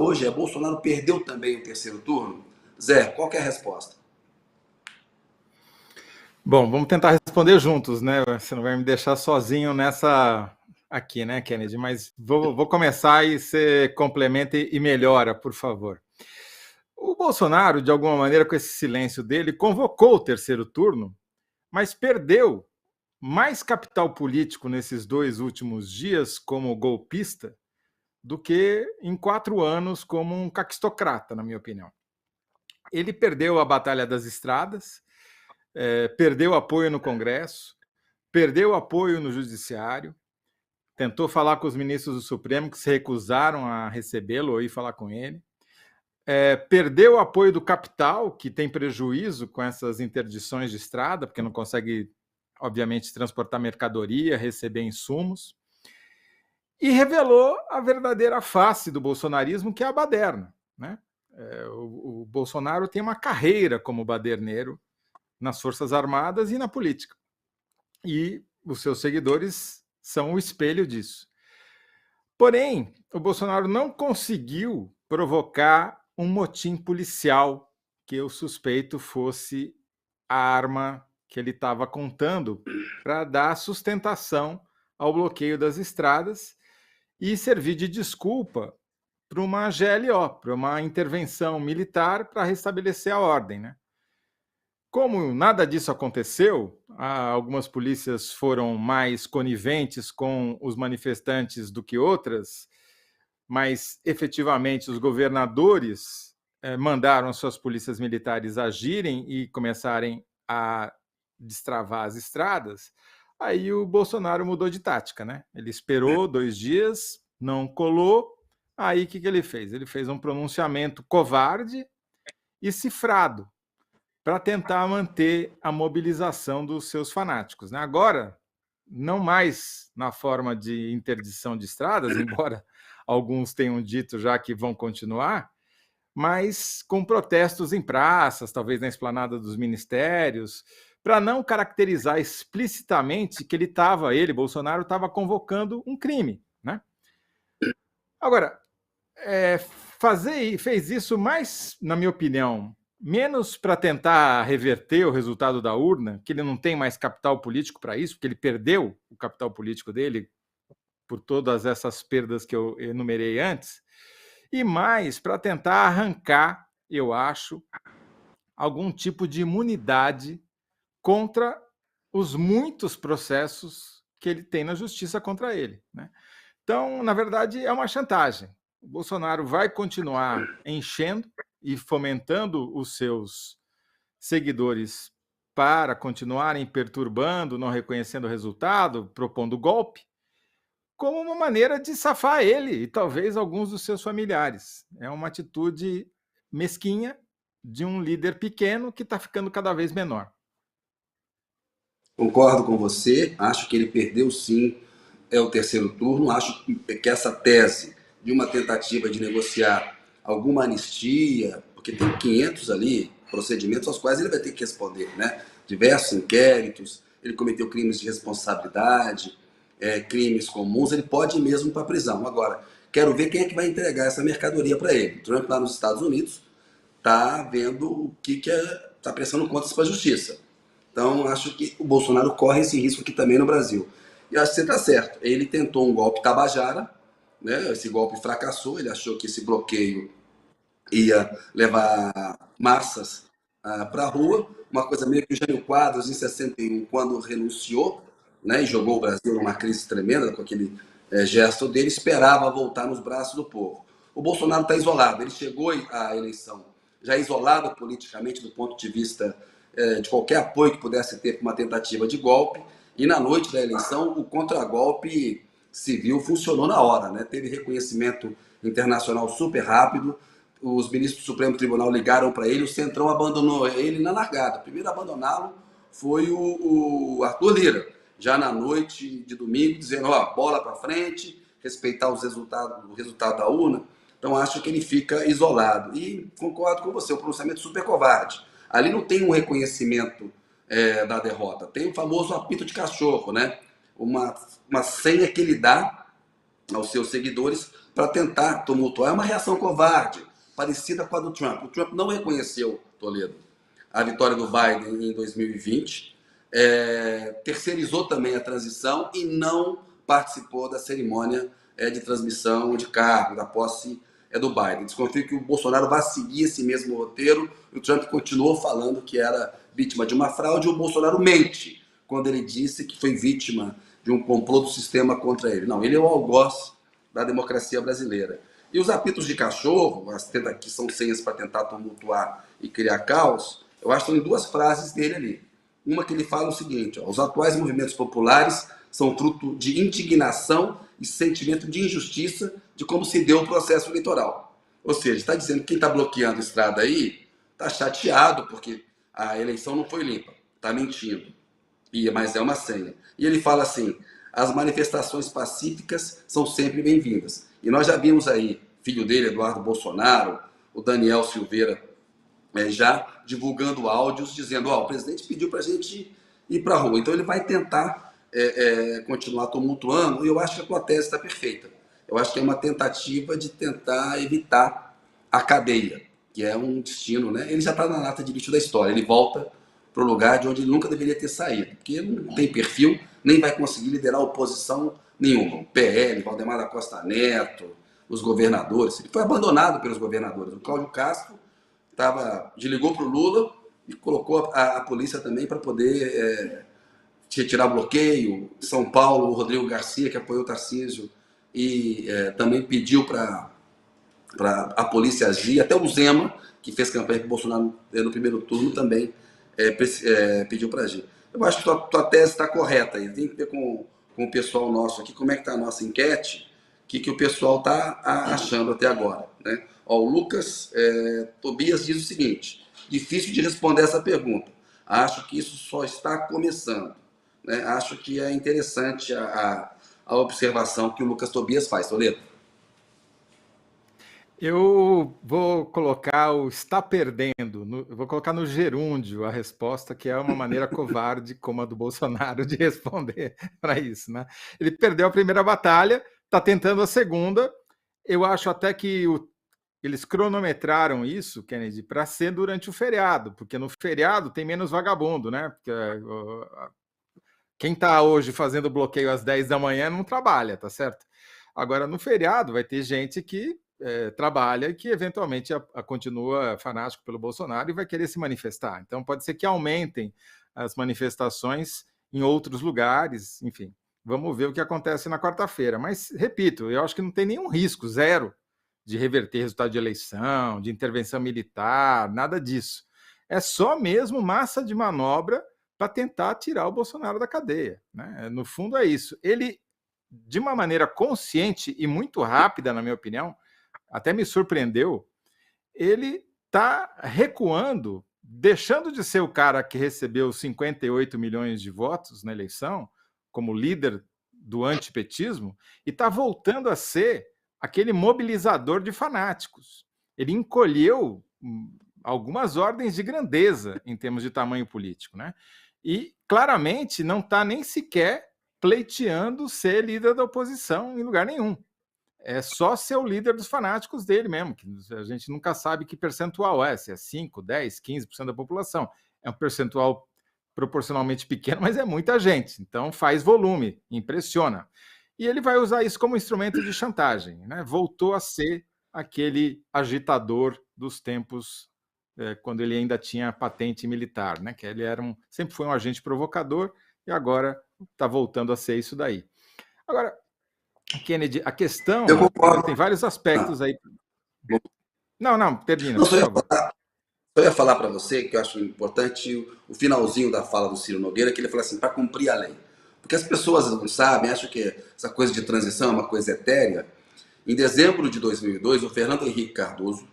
hoje é: Bolsonaro perdeu também o terceiro turno? Zé, qual que é a resposta? Bom, vamos tentar responder juntos, né? Você não vai me deixar sozinho nessa aqui, né, Kennedy? Mas vou começar e você complementa e melhora, por favor. O Bolsonaro, de alguma maneira, com esse silêncio dele, convocou o terceiro turno, mas perdeu mais capital político nesses 2 últimos dias como golpista do que em 4 anos como um caquistocrata, na minha opinião. Ele perdeu a Batalha das Estradas, perdeu apoio no Congresso, perdeu apoio no Judiciário, tentou falar com os ministros do Supremo que se recusaram a recebê-lo ou ir falar com ele, perdeu o apoio do capital, que tem prejuízo com essas interdições de estrada, porque não consegue, obviamente, transportar mercadoria, receber insumos, e revelou a verdadeira face do bolsonarismo, que é a baderna, né? O Bolsonaro tem uma carreira como baderneiro nas Forças Armadas e na política. E os seus seguidores são o espelho disso. Porém, o Bolsonaro não conseguiu provocar um motim policial que eu suspeito fosse a arma que ele estava contando para dar sustentação ao bloqueio das estradas e servir de desculpa para uma GLO, para uma intervenção militar para restabelecer a ordem, né? Como nada disso aconteceu, algumas polícias foram mais coniventes com os manifestantes do que outras, mas efetivamente os governadores mandaram suas polícias militares agirem e começarem a destravar as estradas. Aí o Bolsonaro mudou de tática, né? Ele esperou 2 dias, não colou. Aí o que ele fez? Ele fez um pronunciamento covarde e cifrado para tentar manter a mobilização dos seus fanáticos, né? Agora, não mais na forma de interdição de estradas, embora alguns tenham dito já que vão continuar, mas com protestos em praças, talvez na esplanada dos ministérios, para não caracterizar explicitamente que Bolsonaro, estava convocando um crime, né? Agora, fez isso mais, na minha opinião, menos para tentar reverter o resultado da urna, que ele não tem mais capital político para isso, porque ele perdeu o capital político dele por todas essas perdas que eu enumerei antes, e mais para tentar arrancar, eu acho, algum tipo de imunidade contra os muitos processos que ele tem na justiça contra ele, né? Então, na verdade, é uma chantagem. O Bolsonaro vai continuar enchendo e fomentando os seus seguidores para continuarem perturbando, não reconhecendo o resultado, propondo golpe, como uma maneira de safar ele e talvez alguns dos seus familiares. É uma atitude mesquinha de um líder pequeno que está ficando cada vez menor. Concordo com você, acho que ele perdeu sim o terceiro turno, acho que essa tese de uma tentativa de negociar alguma anistia, porque tem 500 ali procedimentos aos quais ele vai ter que responder, né? Diversos inquéritos, ele cometeu crimes de responsabilidade, crimes comuns, ele pode ir mesmo para a prisão. Agora, quero ver quem é que vai entregar essa mercadoria para ele. Trump lá nos Estados Unidos está vendo o que está prestando contas para a justiça. Então, acho que o Bolsonaro corre esse risco aqui também no Brasil. E acho que você está certo. Ele tentou um golpe tabajara, né? Esse golpe fracassou, ele achou que esse bloqueio ia levar massas para a rua, uma coisa meio que o Jânio Quadros, em 61, quando renunciou, né, e jogou o Brasil numa crise tremenda, com aquele gesto dele, esperava voltar nos braços do povo. O Bolsonaro está isolado, ele chegou à eleição já isolado politicamente do ponto de vista de qualquer apoio que pudesse ter para uma tentativa de golpe, e na noite da eleição o contragolpe civil funcionou na hora, né? Teve reconhecimento internacional super rápido, os ministros do Supremo Tribunal ligaram para ele, o Centrão abandonou ele na largada. O primeiro a abandoná-lo foi o Arthur Lira, já na noite de domingo, dizendo, ó, bola para frente, respeitar o resultado da urna. Então acho que ele fica isolado. E concordo com você, o pronunciamento super covarde. Ali não tem um reconhecimento da derrota, tem o famoso apito de cachorro, né? Uma senha que ele dá aos seus seguidores para tentar tumultuar. É uma reação covarde, parecida com a do Trump. O Trump não reconheceu, Toledo, a vitória do Biden em 2020, terceirizou também a transição e não participou da cerimônia de transmissão de cargo, da posse do Biden. Desconfio que o Bolsonaro vai seguir esse mesmo roteiro. O Trump continuou falando que era vítima de uma fraude e o Bolsonaro mente quando ele disse que foi vítima de um complô do sistema contra ele. Não, ele é o algoz da democracia brasileira. E os apitos de cachorro, que são senhas para tentar tumultuar e criar caos, eu acho que estão em duas frases dele ali. Uma que ele fala o seguinte: os atuais movimentos populares são fruto de indignação e sentimento de injustiça de como se deu o processo eleitoral. Ou seja, está dizendo que quem está bloqueando a estrada aí está chateado porque a eleição não foi limpa, está mentindo. Mas é uma senha. E ele fala assim: as manifestações pacíficas são sempre bem-vindas. E nós já vimos aí, filho dele, Eduardo Bolsonaro, o Daniel Silveira, já divulgando áudios dizendo: o presidente pediu para a gente ir para a rua. Então ele vai tentar continuar tumultuando, e eu acho que a tua tese está perfeita. Eu acho que é uma tentativa de tentar evitar a cadeia, que é um destino, né? Ele já está na lata de lixo da história, ele volta para o lugar de onde ele nunca deveria ter saído, porque ele não tem perfil, nem vai conseguir liderar oposição nenhuma. O PL, Valdemar da Costa Neto, os governadores, ele foi abandonado pelos governadores. O Cláudio Castro desligou para o Lula e colocou a polícia também para poder retirar bloqueio. São Paulo, o Rodrigo Garcia, que apoiou o Tarcísio, e também pediu para a polícia agir. Até o Zema, que fez campanha para o Bolsonaro no primeiro turno, também pediu para agir. Eu acho que tua tese está correta. Tem que ver com o pessoal nosso aqui, como é que está a nossa enquete, o que o pessoal está achando até agora, né? O Lucas Tobias diz o seguinte: difícil de responder essa pergunta. Acho que isso só está começando, né? Acho que é interessante a observação que o Lucas Tobias faz, Toledo. Eu vou colocar o está perdendo, vou colocar no gerúndio a resposta, que é uma maneira covarde, como a do Bolsonaro, de responder para isso, né? Ele perdeu a primeira batalha, está tentando a segunda. Eu acho até que eles cronometraram isso, Kennedy, para ser durante o feriado, porque no feriado tem menos vagabundo, né? Porque quem está hoje fazendo bloqueio às 10 da manhã não trabalha, tá certo? Agora, no feriado, vai ter gente que trabalha e que, eventualmente, continua fanático pelo Bolsonaro e vai querer se manifestar. Então, pode ser que aumentem as manifestações em outros lugares, enfim. Vamos ver o que acontece na quarta-feira. Mas, repito, eu acho que não tem nenhum risco, zero, de reverter resultado de eleição, de intervenção militar, nada disso. É só mesmo massa de manobra para tentar tirar o Bolsonaro da cadeia, né? No fundo é isso. Ele, de uma maneira consciente e muito rápida, na minha opinião, até me surpreendeu, ele está recuando, deixando de ser o cara que recebeu 58 milhões de votos na eleição, como líder do antipetismo, e está voltando a ser aquele mobilizador de fanáticos. Ele encolheu algumas ordens de grandeza em termos de tamanho político, né? E claramente não está nem sequer pleiteando ser líder da oposição em lugar nenhum. É só ser o líder dos fanáticos dele mesmo, que a gente nunca sabe que percentual é, se é 5, 10, 15% da população. É um percentual proporcionalmente pequeno, mas é muita gente, então faz volume, impressiona. E ele vai usar isso como instrumento de chantagem, né? Voltou a ser aquele agitador dos tempos quando ele ainda tinha patente militar, né? Que ele sempre foi um agente provocador e agora está voltando a ser isso daí. Agora, Kennedy, a questão tem vários aspectos aí. Não, termina, por favor. Eu ia falar para você que eu acho importante o finalzinho da fala do Ciro Nogueira, que ele fala assim: para cumprir a lei. Porque as pessoas não sabem, acham que essa coisa de transição é uma coisa etérea. Em dezembro de 2002, o Fernando Henrique Cardoso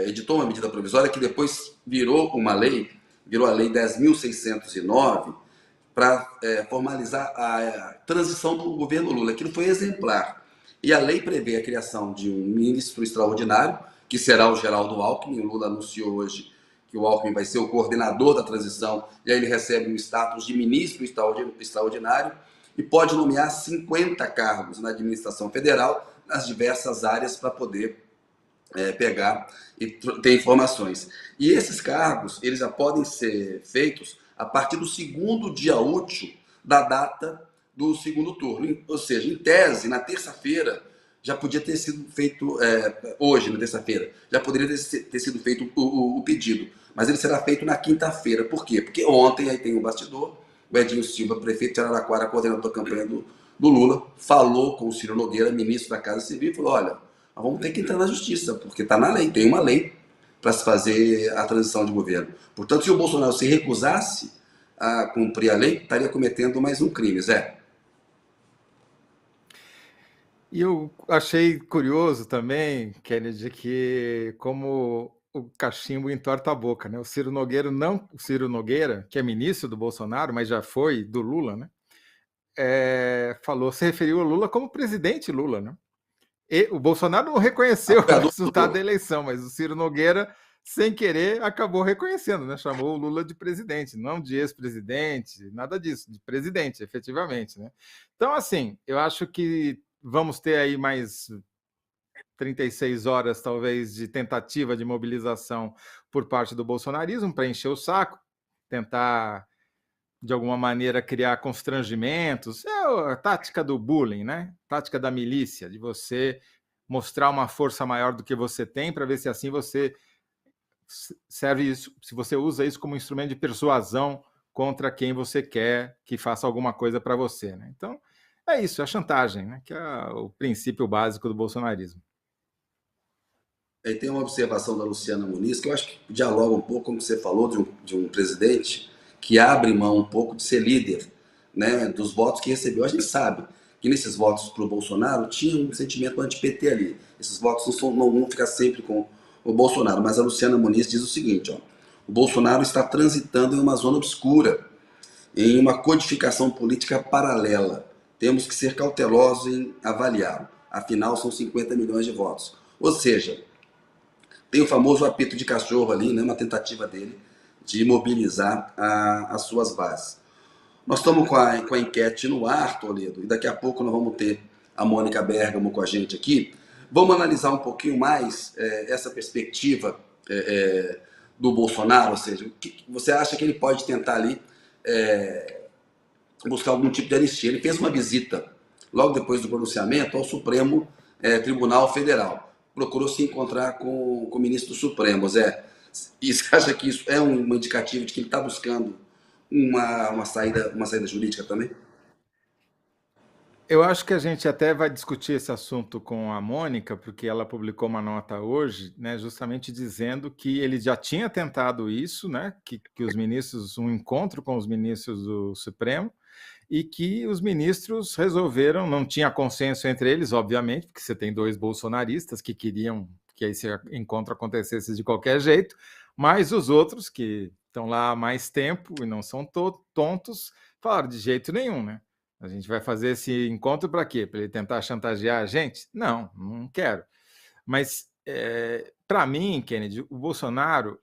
editou uma medida provisória que depois virou uma lei, virou a Lei 10.609, para formalizar a transição do governo Lula. Aquilo foi exemplar. E a lei prevê a criação de um ministro extraordinário, que será o Geraldo Alckmin. O Lula anunciou hoje que o Alckmin vai ser o coordenador da transição, e aí ele recebe o status de ministro extraordinário. e pode nomear 50 cargos na administração federal, nas diversas áreas, para poder pegar e ter informações. E esses cargos, eles já podem ser feitos a partir do segundo dia útil da data do segundo turno. Ou seja, em tese, na terça-feira, já podia ter sido feito, hoje, na terça-feira, já poderia ter sido feito o pedido. Mas ele será feito na quinta-feira. Por quê? Porque ontem, aí tem um bastidor, o Edinho Silva, prefeito de Araraquara, coordenador da campanha do Lula, falou com o Ciro Nogueira, ministro da Casa Civil, e falou: olha, nós vamos ter que entrar na justiça, porque está na lei, tem uma lei para se fazer a transição de governo. Portanto, se o Bolsonaro se recusasse a cumprir a lei, estaria cometendo mais um crime, Zé. E eu achei curioso também, Kennedy, que como o cachimbo entorta a boca, né? O Ciro Nogueira, que é ministro do Bolsonaro, mas já foi do Lula, né? Se referiu ao Lula como presidente Lula, né? E o Bolsonaro não reconheceu o resultado da eleição, mas o Ciro Nogueira, sem querer, acabou reconhecendo, né? Chamou o Lula de presidente, não de ex-presidente, nada disso, de presidente, efetivamente, né? Então, assim, eu acho que vamos ter aí mais 36 horas, talvez, de tentativa de mobilização por parte do bolsonarismo para encher o saco, tentar, de alguma maneira, criar constrangimentos. É a tática do bullying, né? Tática da milícia, de você mostrar uma força maior do que você tem para ver se assim você serve isso, se você usa isso como instrumento de persuasão contra quem você quer que faça alguma coisa para você, né? Então, é isso, é a chantagem, né? Que é o princípio básico do bolsonarismo. Aí tem uma observação da Luciana Muniz, que eu acho que dialoga um pouco, como você falou, de um presidente que abre mão um pouco de ser líder, né, dos votos que recebeu. A gente sabe que nesses votos para o Bolsonaro tinha um sentimento anti-PT ali. Esses votos não vão ficar sempre com o Bolsonaro. Mas a Luciana Muniz diz o seguinte: ó, o Bolsonaro está transitando em uma zona obscura, em uma codificação política paralela. Temos que ser cautelosos em avaliá-lo. Afinal, são 50 milhões de votos. Ou seja, tem o famoso apito de cachorro ali, né, uma tentativa dele de mobilizar as suas bases. Nós estamos com a enquete no ar, Toledo, e daqui a pouco nós vamos ter a Mônica Bergamo com a gente aqui. Vamos analisar um pouquinho mais essa perspectiva do Bolsonaro, ou seja, você acha que ele pode tentar ali buscar algum tipo de anistia? Ele fez uma visita, logo depois do pronunciamento, ao Supremo Tribunal Federal. Procurou se encontrar com o ministro do Supremo, Zé. E você acha que isso é um indicativo de que ele está buscando uma saída jurídica também? Eu acho que a gente até vai discutir esse assunto com a Mônica, porque ela publicou uma nota hoje, né, justamente dizendo que ele já tinha tentado isso, né, que os ministros, um encontro com os ministros do Supremo, e que os ministros resolveram, não tinha consenso entre eles, obviamente, porque você tem dois bolsonaristas que queriam que esse encontro acontecesse de qualquer jeito, mas os outros, que estão lá há mais tempo e não são tontos, falaram de jeito nenhum, né? A gente vai fazer esse encontro para quê? Para ele tentar chantagear a gente? Não, não quero. Mas, para mim, Kennedy, o Bolsonaro,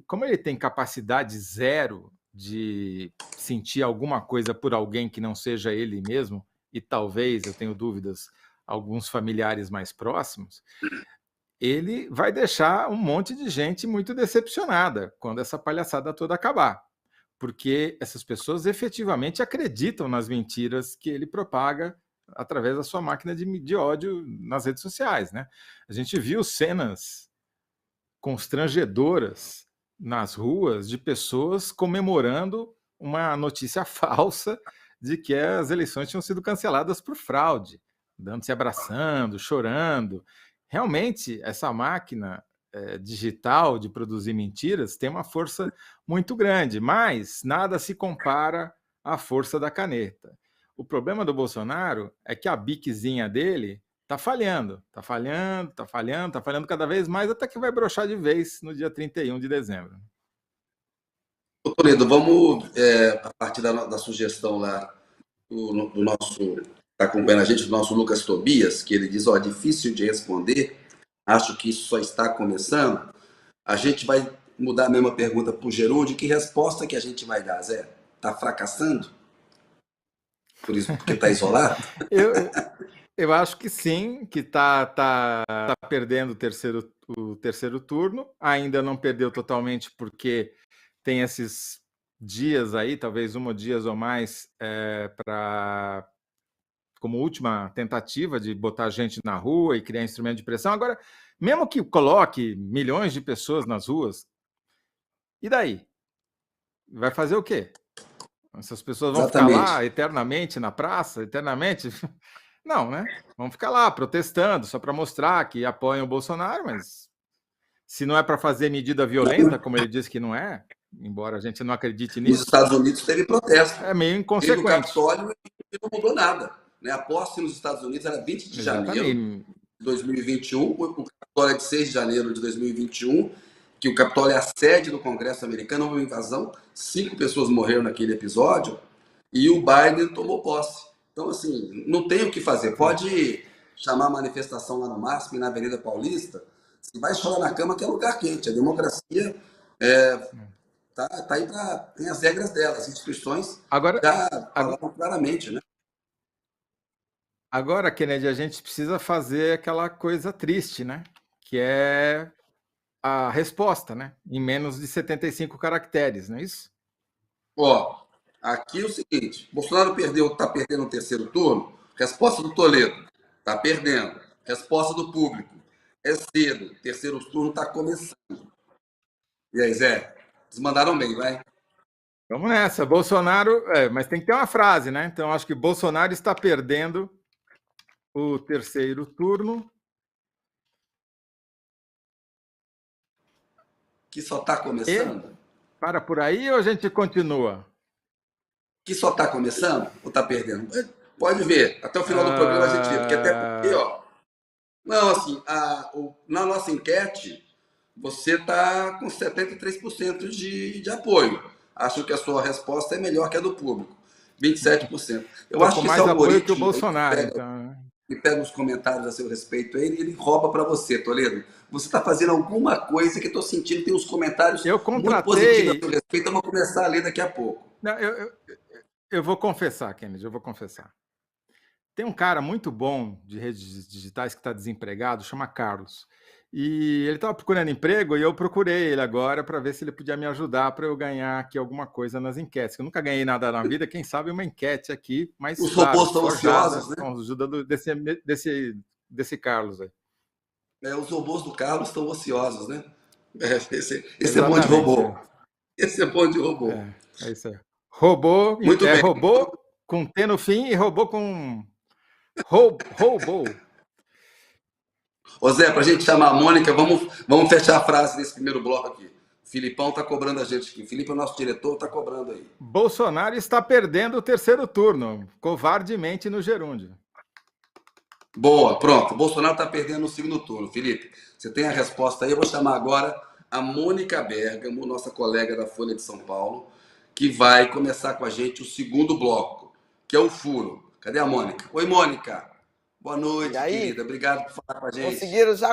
como ele tem capacidade zero de sentir alguma coisa por alguém que não seja ele mesmo, e talvez, eu tenho dúvidas, alguns familiares mais próximos, ele vai deixar um monte de gente muito decepcionada quando essa palhaçada toda acabar. Porque essas pessoas efetivamente acreditam nas mentiras que ele propaga através da sua máquina de ódio nas redes sociais, né? A gente viu cenas constrangedoras nas ruas de pessoas comemorando uma notícia falsa de que as eleições tinham sido canceladas por fraude, se abraçando, chorando. Realmente, essa máquina digital de produzir mentiras tem uma força muito grande, mas nada se compara à força da caneta. O problema do Bolsonaro é que a biquezinha dele está falhando, está falhando, está falhando, está falhando cada vez mais, até que vai broxar de vez no dia 31 de dezembro. Ô, Toledo, vamos, a partir da sugestão lá do nosso, está acompanhando a gente, do nosso Lucas Tobias, que ele diz: ó, difícil de responder, acho que isso só está começando. A gente vai mudar a mesma pergunta para o Gerúndio. Que resposta que a gente vai dar, Zé? Está fracassando? Por isso, porque está isolado? Eu acho que sim, que tá perdendo o terceiro turno. Ainda não perdeu totalmente, porque tem esses dias aí, talvez dias ou mais, como última tentativa de botar gente na rua e criar instrumento de pressão. Agora, mesmo que coloque milhões de pessoas nas ruas, e daí? Vai fazer o quê? Essas pessoas vão ficar lá Exatamente. eternamente na praça, eternamente? Não, né? Vão ficar lá protestando só para mostrar que apoiam o Bolsonaro, mas se não é para fazer medida violenta, como ele disse que não é, embora a gente não acredite Nos nisso, Estados Unidos teve protesto. é meio Teve o inconsequente. Capitólio e não mudou nada. Né? A posse nos Estados Unidos era 20 de janeiro Exatamente. de 2021, o Capitólio é de 6 de janeiro de 2021, que o Capitólio é a sede do Congresso americano, houve uma invasão, 5 pessoas morreram naquele episódio, e o Biden tomou posse. Então, assim, não tem o que fazer. Pode chamar a manifestação lá no MASP, na Avenida Paulista, você vai chorar na cama que é lugar quente. A democracia tá aí para... tem as regras dela, as instituições Agora, já falaram claramente, né? agora, Kennedy, a gente precisa fazer aquela coisa triste, né? Que é a resposta, né? Em menos de 75 caracteres, não é isso? Ó, aqui é o seguinte: Bolsonaro tá perdendo o terceiro turno. Resposta do Toledo: tá perdendo. Resposta do público: é cedo. Terceiro turno tá começando. E aí, Zé? Eles mandaram bem, vai? Vamos nessa. Bolsonaro, mas tem que ter uma frase, né? Então, acho que Bolsonaro está perdendo o terceiro turno. Que só tá começando? Para por aí ou a gente continua? Que só tá começando ou tá perdendo? Pode ver. Até o final do programa a gente vê. Porque até porque, ó. Não, assim, na nossa enquete, você tá com 73% de apoio. Acho que a sua resposta é melhor que a do público. 27%. Eu Estou acho com que esse mais apoio que o algoritmo Bolsonaro, então. que pega os comentários a seu respeito, ele rouba para você, Toledo. Você está fazendo alguma coisa que eu estou sentindo, tem uns comentários Eu muito positivos a contratei. seu respeito, eu vou começar a ler daqui a pouco. Não, eu vou confessar, Kennedy, eu vou confessar. Tem um cara muito bom de redes digitais que está desempregado, chama Carlos. E ele estava procurando emprego e eu procurei ele agora para ver se ele podia me ajudar para eu ganhar aqui alguma coisa nas enquetes. Eu nunca ganhei nada na vida, quem sabe uma enquete aqui, mas Os claro, robôs estão forjada ociosos, né? com a ajuda desse Carlos aí. Os robôs do Carlos estão ociosos, né? Esse é bom de Exatamente. robô. Esse é bom de robô. É isso aí. Robô, Muito bem. robô com T no fim e robô com robô. Ô Zé, para a gente chamar a Mônica, vamos fechar a frase desse primeiro bloco aqui. O Filipão tá cobrando a gente aqui. O Felipe é o nosso diretor, tá cobrando aí. Bolsonaro está perdendo o terceiro turno, covardemente no gerúndio. Boa, pronto. O Bolsonaro está perdendo no segundo turno. Felipe, você tem a resposta aí. Eu vou chamar agora a Mônica Bergamo, nossa colega da Folha de São Paulo, que vai começar com a gente o segundo bloco, que é o furo. Cadê a Mônica? Oi, Mônica. Boa noite, querida. Obrigado por falar com a gente. Conseguiram já